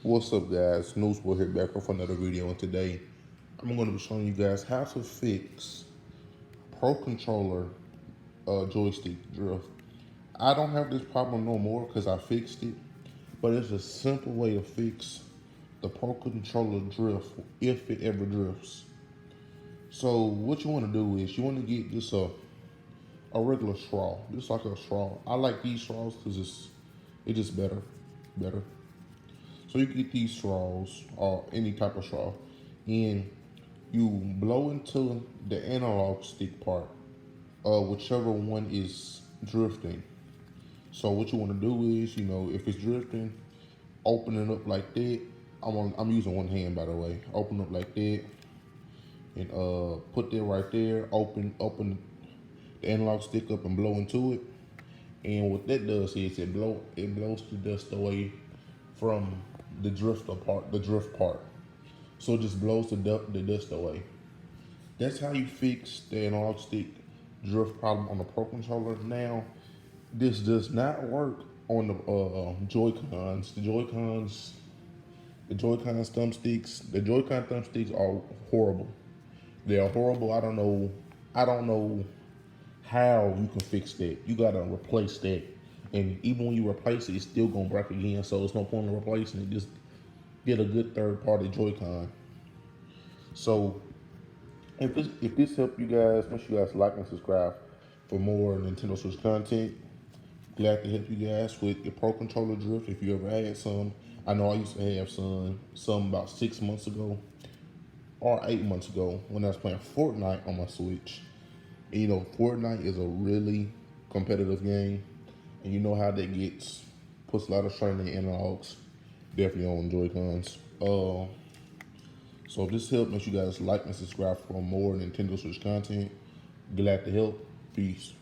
What's up, guys? Newsboy here, back with another video, and today I'm going to be showing you guys how to fix Pro Controller joystick drift. I don't have this problem no more because I fixed it, but it's a simple way to fix the Pro Controller drift if it ever drifts. So what you want to do is you want to get just a regular straw, just like a straw. I like these straws because it's just better. So you can get these straws or any type of straw, and you blow into the analog stick part, whichever one is drifting. So what you want to do is, if it's drifting, open it up like that. I'm using one hand, by the way. Open up like that, and put that right there. Open the analog stick up and blow into it. And what that does is it blows the dust away from the drift part. So it just blows the dust away. That's how you fix the analog stick drift problem on the Pro controller. Now, this does not work on the Joy-Cons. The Joy-Con thumbsticks. The Joy-Con thumbsticks are horrible. They are horrible. I don't know how you can fix that. You gotta replace that. And even when you replace it, it's still gonna break again. So there's no point in replacing it. Just get a good third party Joy-Con. So if this helped you guys, make sure you guys like and subscribe for more Nintendo Switch content. Glad to help you guys with your Pro controller drift if you ever had some. I know I used to have some about 6 months ago or 8 months ago when I was playing Fortnite on my Switch. And Fortnite is a really competitive game, and you know how that gets. Puts a lot of strain in the analogs, definitely on Joy-Cons. So if this helped, make sure you guys like and subscribe for more Nintendo Switch content. Glad to help. Peace.